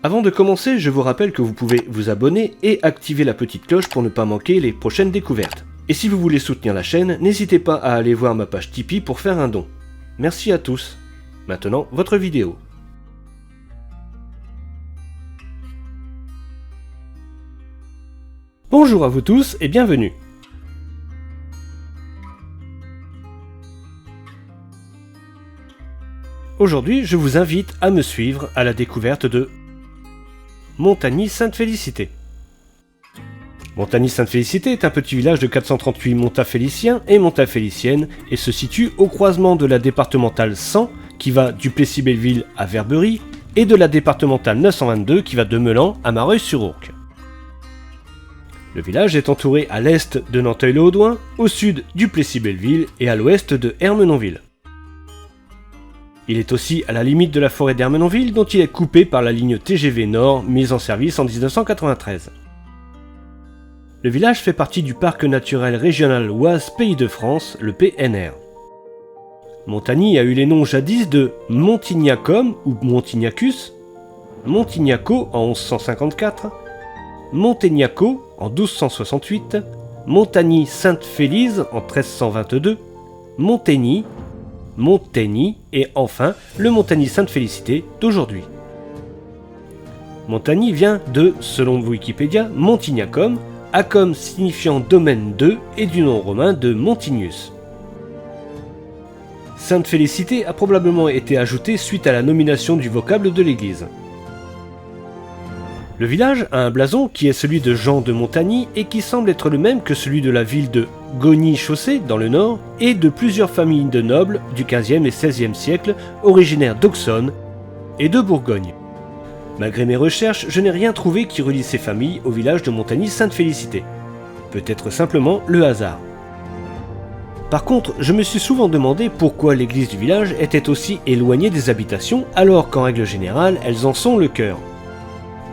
Avant de commencer, je vous rappelle que vous pouvez vous abonner et activer la petite cloche pour ne pas manquer les prochaines découvertes. Et si vous voulez soutenir la chaîne, n'hésitez pas à aller voir ma page Tipeee pour faire un don. Merci à tous. Maintenant, votre vidéo. Bonjour à vous tous et bienvenue. Aujourd'hui, je vous invite à me suivre à la découverte de Montagny-Sainte-Félicité. Montagny-Sainte-Félicité est un petit village de 438 montaféliciens et montaféliciennes et se situe au croisement de la départementale 100 qui va du Plessis-Belleville à Verberie et de la départementale 922 qui va de Meulan à Mareuil-sur-Ourcq. Le village est entouré à l'est de Nanteuil-le-Haudouin, au sud du Plessis-Belleville et à l'ouest de Ermenonville. Il est aussi à la limite de la forêt d'Ermenonville dont il est coupé par la ligne TGV Nord mise en service en 1993. Le village fait partie du parc naturel régional Oise Pays de France, le PNR. Montagny a eu les noms jadis de Montignacum ou Montignacus, Montignaco en 1154, Montegnaco en 1268, Montagny-Sainte-Félise en 1322, Montaigny et enfin le Montagny-Sainte-Félicité d'aujourd'hui. Montagny vient de, selon Wikipédia, Montignacum, acum signifiant domaine de et du nom romain de Montignus. Sainte-Félicité a probablement été ajoutée suite à la nomination du vocable de l'église. Le village a un blason qui est celui de Jean de Montagny et qui semble être le même que celui de la ville de Gagny-Chaussée dans le nord et de plusieurs familles de nobles du XVe et XVIe siècle originaires d'Auxonne et de Bourgogne. Malgré mes recherches, je n'ai rien trouvé qui relie ces familles au village de Montagny-Sainte-Félicité. Peut-être simplement le hasard. Par contre, je me suis souvent demandé pourquoi l'église du village était aussi éloignée des habitations alors qu'en règle générale, elles en sont le cœur.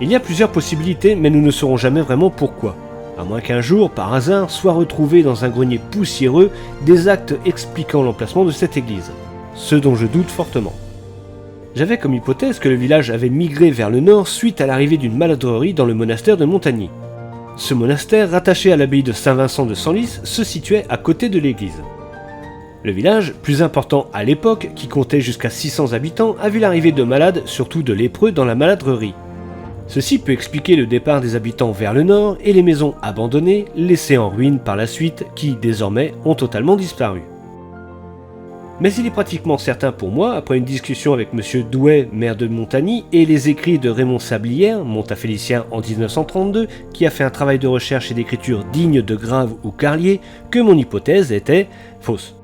Il y a plusieurs possibilités, mais nous ne saurons jamais vraiment pourquoi. À moins qu'un jour, par hasard, soient retrouvés dans un grenier poussiéreux des actes expliquant l'emplacement de cette église. Ce dont je doute fortement. J'avais comme hypothèse que le village avait migré vers le nord suite à l'arrivée d'une maladrerie dans le monastère de Montagny. Ce monastère, rattaché à l'abbaye de Saint-Vincent de Senlis, se situait à côté de l'église. Le village, plus important à l'époque, qui comptait jusqu'à 600 habitants, a vu l'arrivée de malades, surtout de lépreux, dans la maladrerie. Ceci peut expliquer le départ des habitants vers le nord et les maisons abandonnées, laissées en ruine par la suite, qui, désormais, ont totalement disparu. Mais il est pratiquement certain pour moi, après une discussion avec M. Douai, maire de Montagny, et les écrits de Raymond Sablière, montafélicien en 1932, qui a fait un travail de recherche et d'écriture digne de Grave ou Carlier, que mon hypothèse était fausse.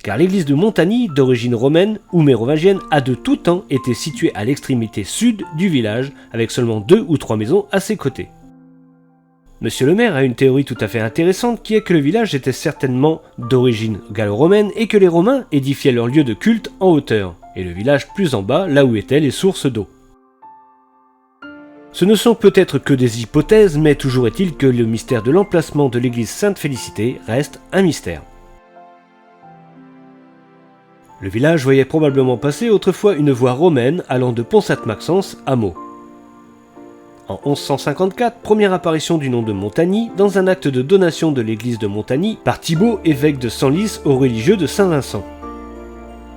Car l'église de Montagny, d'origine romaine ou mérovingienne, a de tout temps été située à l'extrémité sud du village, avec seulement 2 ou 3 maisons à ses côtés. Monsieur le maire a une théorie tout à fait intéressante qui est que le village était certainement d'origine gallo-romaine et que les Romains édifiaient leur lieu de culte en hauteur, et le village plus en bas, là où étaient les sources d'eau. Ce ne sont peut-être que des hypothèses, mais toujours est-il que le mystère de l'emplacement de l'église Sainte-Félicité reste un mystère. Le village voyait probablement passer autrefois une voie romaine allant de Pont-Sainte-Maxence à Meaux. En 1154, première apparition du nom de Montagny dans un acte de donation de l'église de Montagny par Thibaut, évêque de Senlis aux religieux de Saint-Vincent.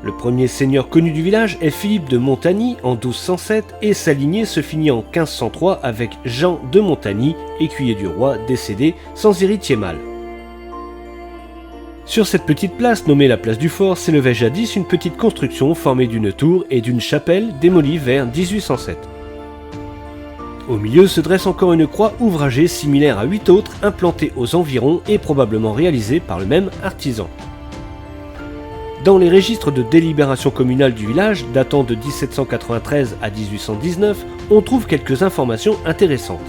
Le premier seigneur connu du village est Philippe de Montagny en 1207 et sa lignée se finit en 1503 avec Jean de Montagny, écuyer du roi décédé sans héritier mâle. Sur cette petite place, nommée la place du Fort, s'élevait jadis une petite construction formée d'une tour et d'une chapelle démolie vers 1807. Au milieu se dresse encore une croix ouvragée similaire à 8 autres implantées aux environs et probablement réalisée par le même artisan. Dans les registres de délibération communale du village, datant de 1793 à 1819, on trouve quelques informations intéressantes.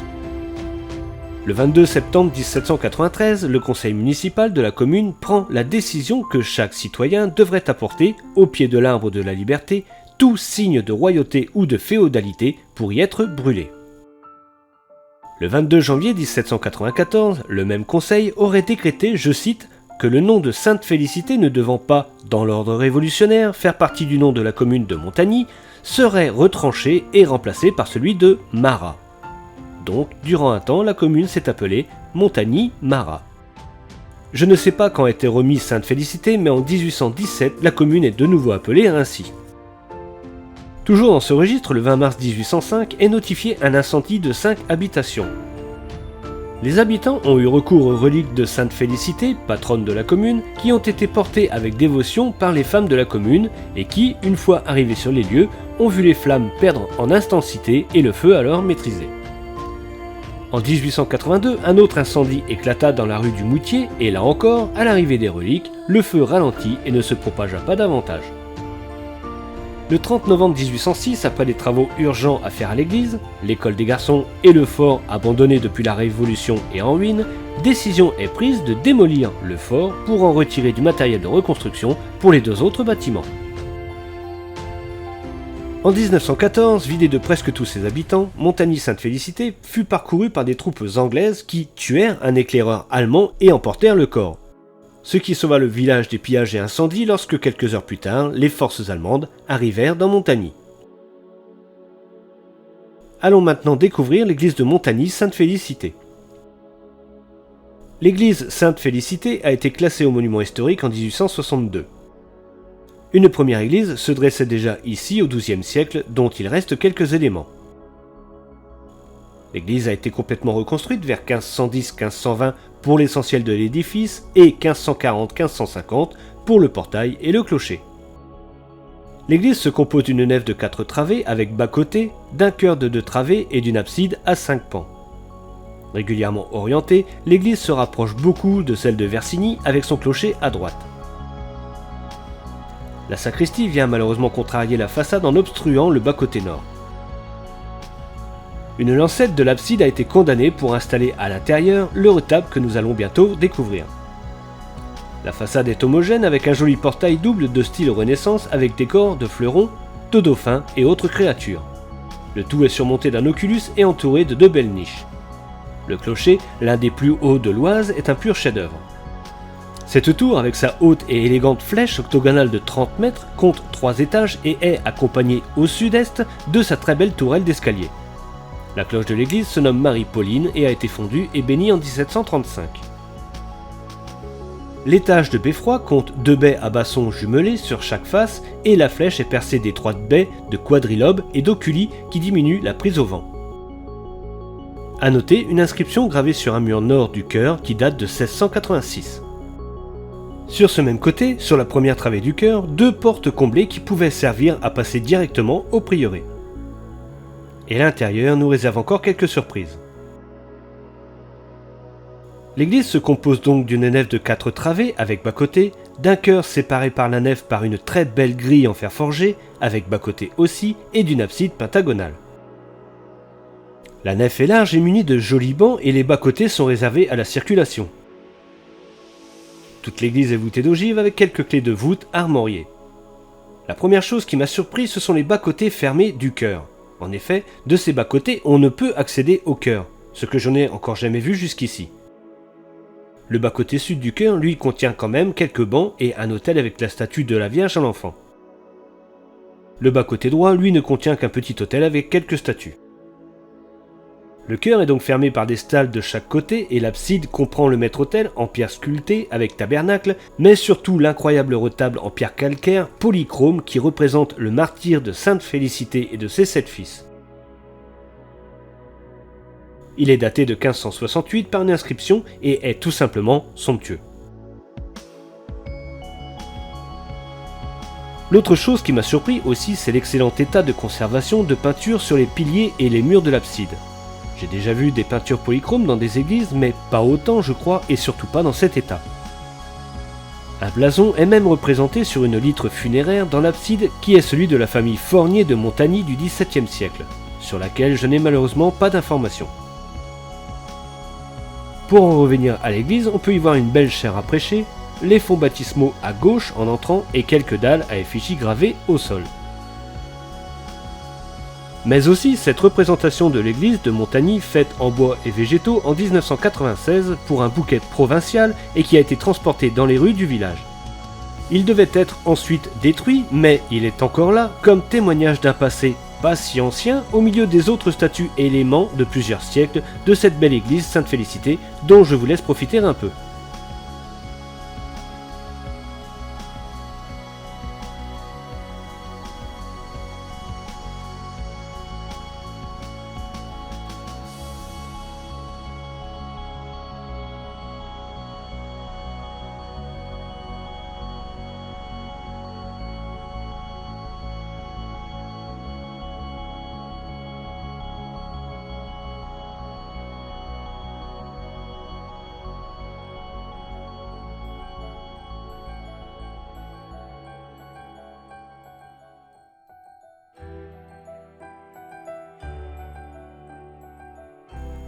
Le 22 septembre 1793, le conseil municipal de la commune prend la décision que chaque citoyen devrait apporter, au pied de l'arbre de la liberté, tout signe de royauté ou de féodalité pour y être brûlé. Le 22 janvier 1794, le même conseil aurait décrété, je cite, que le nom de Sainte Félicité ne devant pas, dans l'ordre révolutionnaire, faire partie du nom de la commune de Montagny, serait retranché et remplacé par celui de Marat. Donc, durant un temps, la commune s'est appelée Montagny-Marat. Je ne sais pas quand a été remise Sainte Félicité, mais en 1817, la commune est de nouveau appelée ainsi. Toujours dans ce registre, le 20 mars 1805 est notifié un incendie de 5 habitations. Les habitants ont eu recours aux reliques de Sainte Félicité, patronne de la commune, qui ont été portées avec dévotion par les femmes de la commune et qui, une fois arrivées sur les lieux, ont vu les flammes perdre en instancité et le feu alors maîtrisé. En 1882, un autre incendie éclata dans la rue du Moutier et là encore, à l'arrivée des reliques, le feu ralentit et ne se propagea pas davantage. Le 30 novembre 1806, après des travaux urgents à faire à l'église, l'école des garçons et le fort abandonné depuis la Révolution et en ruine, décision est prise de démolir le fort pour en retirer du matériel de reconstruction pour les 2 autres bâtiments. En 1914, vidé de presque tous ses habitants, Montagny-Sainte-Félicité fut parcouru par des troupes anglaises qui tuèrent un éclaireur allemand et emportèrent le corps. Ce qui sauva le village des pillages et incendies lorsque quelques heures plus tard, les forces allemandes arrivèrent dans Montagny. Allons maintenant découvrir l'église de Montagny-Sainte-Félicité. L'église Sainte-Félicité a été classée au monument historique en 1862. Une première église se dressait déjà ici au XIIe siècle, dont il reste quelques éléments. L'église a été complètement reconstruite vers 1510-1520 pour l'essentiel de l'édifice et 1540-1550 pour le portail et le clocher. L'église se compose d'une nef de 4 travées avec bas-côté, d'un chœur de 2 travées et d'une abside à 5 pans. Régulièrement orientée, l'église se rapproche beaucoup de celle de Versigny avec son clocher à droite. La sacristie vient malheureusement contrarier la façade en obstruant le bas-côté nord. Une lancette de l'abside a été condamnée pour installer à l'intérieur le retable que nous allons bientôt découvrir. La façade est homogène avec un joli portail double de style Renaissance avec décor de fleurons, de dauphins et autres créatures. Le tout est surmonté d'un oculus et entouré de 2 belles niches. Le clocher, l'un des plus hauts de l'Oise, est un pur chef-d'œuvre. Cette tour, avec sa haute et élégante flèche octogonale de 30 mètres, compte 3 étages et est accompagnée au sud-est de sa très belle tourelle d'escalier. La cloche de l'église se nomme Marie-Pauline et a été fondue et bénie en 1735. L'étage de beffroi compte 2 baies à basson jumelées sur chaque face et la flèche est percée d'étroites baies de quadrilobes et d'oculi qui diminuent la prise au vent. A noter une inscription gravée sur un mur nord du chœur qui date de 1686. Sur ce même côté, sur la première travée du chœur, 2 portes comblées qui pouvaient servir à passer directement au prieuré. Et l'intérieur nous réserve encore quelques surprises. L'église se compose donc d'une nef de 4 travées avec bas-côté, d'un chœur séparé par la nef par une très belle grille en fer forgé, avec bas-côté aussi, et d'une abside pentagonale. La nef est large et munie de jolis bancs et les bas-côtés sont réservés à la circulation. Toute l'église est voûtée d'ogives avec quelques clés de voûte armoriées. La première chose qui m'a surpris, ce sont les bas-côtés fermés du chœur. En effet, de ces bas-côtés, on ne peut accéder au chœur, ce que je n'ai encore jamais vu jusqu'ici. Le bas-côté sud du chœur, lui, contient quand même quelques bancs et un autel avec la statue de la Vierge à l'enfant. Le bas-côté droit, lui, ne contient qu'un petit autel avec quelques statues. Le chœur est donc fermé par des stalles de chaque côté et l'abside comprend le maître-autel en pierre sculptée avec tabernacle, mais surtout l'incroyable retable en pierre calcaire polychrome qui représente le martyre de Sainte Félicité et de ses 7 fils. Il est daté de 1568 par une inscription et est tout simplement somptueux. L'autre chose qui m'a surpris aussi, c'est l'excellent état de conservation de peinture sur les piliers et les murs de l'abside. J'ai déjà vu des peintures polychromes dans des églises, mais pas autant je crois, et surtout pas dans cet état. Un blason est même représenté sur une litre funéraire dans l'abside qui est celui de la famille Fournier de Montagny du XVIIe siècle, sur laquelle je n'ai malheureusement pas d'informations. Pour en revenir à l'église, on peut y voir une belle chaire à prêcher, les fonds baptismaux à gauche en entrant et quelques dalles à effigie gravées au sol. Mais aussi cette représentation de l'église de Montagny faite en bois et végétaux en 1996 pour un bouquet provincial et qui a été transporté dans les rues du village. Il devait être ensuite détruit, mais il est encore là comme témoignage d'un passé pas si ancien au milieu des autres statues et éléments de plusieurs siècles de cette belle église Sainte-Félicité dont je vous laisse profiter un peu.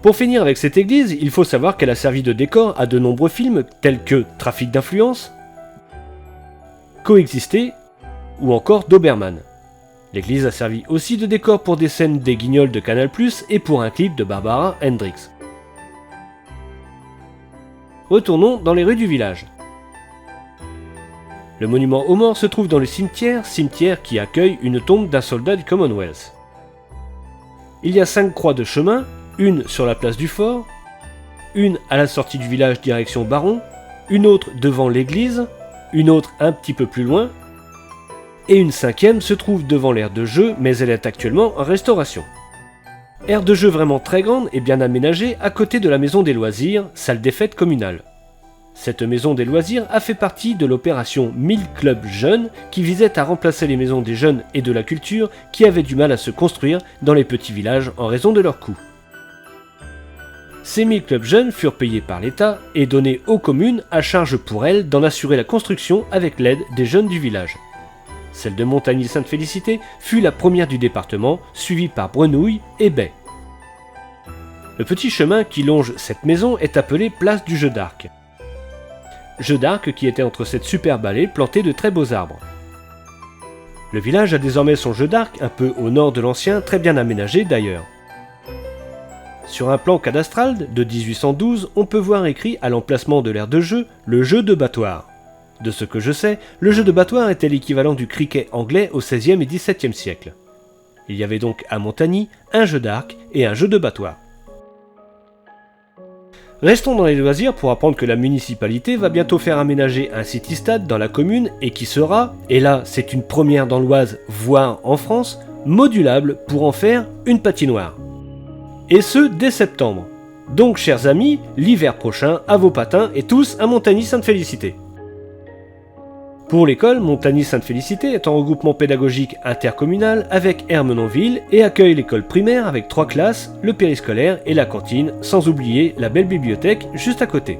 Pour finir avec cette église, il faut savoir qu'elle a servi de décor à de nombreux films tels que Trafic d'influence, Coexister ou encore Doberman. L'église a servi aussi de décor pour des scènes des Guignols de Canal+ et pour un clip de Barbara Hendricks. Retournons dans les rues du village. Le monument aux morts se trouve dans le cimetière qui accueille une tombe d'un soldat du Commonwealth. Il y a 5 croix de chemin, une sur la place du fort, une à la sortie du village direction Baron, une autre devant l'église, une autre un petit peu plus loin, et une 5e se trouve devant l'aire de jeu, mais elle est actuellement en restauration. Aire de jeu vraiment très grande et bien aménagée à côté de la maison des loisirs, salle des fêtes communale. Cette maison des loisirs a fait partie de l'opération 1000 clubs jeunes qui visait à remplacer les maisons des jeunes et de la culture qui avaient du mal à se construire dans les petits villages en raison de leurs coûts. Ces 1000 clubs jeunes furent payés par l'État et donnés aux communes à charge pour elles d'en assurer la construction avec l'aide des jeunes du village. Celle de Montagny-Sainte-Félicité fut la première du département, suivie par Brenouille et Bay. Le petit chemin qui longe cette maison est appelé place du Jeu d'Arc. Jeu d'Arc qui était entre cette superbe allée plantée de très beaux arbres. Le village a désormais son Jeu d'Arc un peu au nord de l'ancien, très bien aménagé d'ailleurs. Sur un plan cadastral de 1812, on peut voir écrit à l'emplacement de l'aire de jeu le jeu de battoir. De ce que je sais, le jeu de battoir était l'équivalent du cricket anglais au XVIe et XVIIe siècle. Il y avait donc à Montagny un jeu d'arc et un jeu de battoir. Restons dans les loisirs pour apprendre que la municipalité va bientôt faire aménager un city-stade dans la commune et qui sera, et là c'est une première dans l'Oise, voire en France, modulable pour en faire une patinoire. Et ce, dès septembre. Donc, chers amis, l'hiver prochain, à vos patins et tous à Montagny-Sainte-Félicité. Pour l'école, Montagny-Sainte-Félicité est un regroupement pédagogique intercommunal avec Ermenonville et accueille l'école primaire avec 3 classes, le périscolaire et la cantine, sans oublier la belle bibliothèque juste à côté.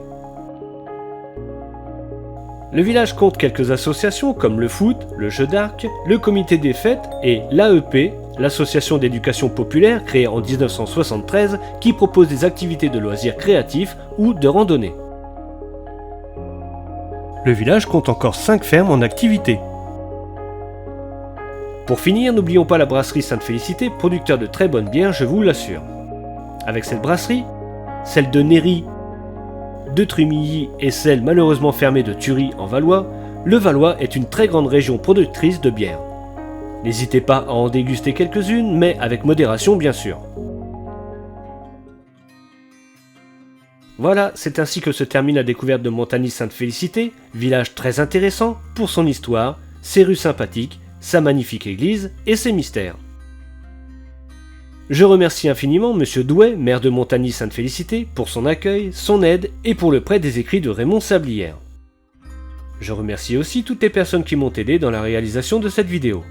Le village compte quelques associations comme le foot, le jeu d'arc, le comité des fêtes et l'AEP, l'association d'éducation populaire créée en 1973 qui propose des activités de loisirs créatifs ou de randonnée. Le village compte encore 5 fermes en activité. Pour finir, n'oublions pas la brasserie Sainte-Félicité, producteur de très bonnes bières, je vous l'assure. Avec cette brasserie, celle de Néry, de Trumilly et celle malheureusement fermée de Thury en Valois, le Valois est une très grande région productrice de bières. N'hésitez pas à en déguster quelques-unes, mais avec modération bien sûr. Voilà, c'est ainsi que se termine la découverte de Montagny-Sainte-Félicité, village très intéressant pour son histoire, ses rues sympathiques, sa magnifique église et ses mystères. Je remercie infiniment Monsieur Douai, maire de Montagny-Sainte-Félicité, pour son accueil, son aide et pour le prêt des écrits de Raymond Sablière. Je remercie aussi toutes les personnes qui m'ont aidé dans la réalisation de cette vidéo.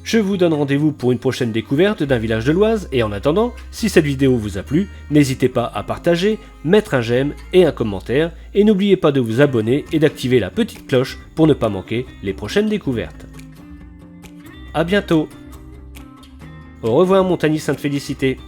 Je vous donne rendez-vous pour une prochaine découverte d'un village de l'Oise et en attendant, si cette vidéo vous a plu, n'hésitez pas à partager, mettre un j'aime et un commentaire et n'oubliez pas de vous abonner et d'activer la petite cloche pour ne pas manquer les prochaines découvertes. A bientôt. Au revoir Montagny-Sainte-Félicité.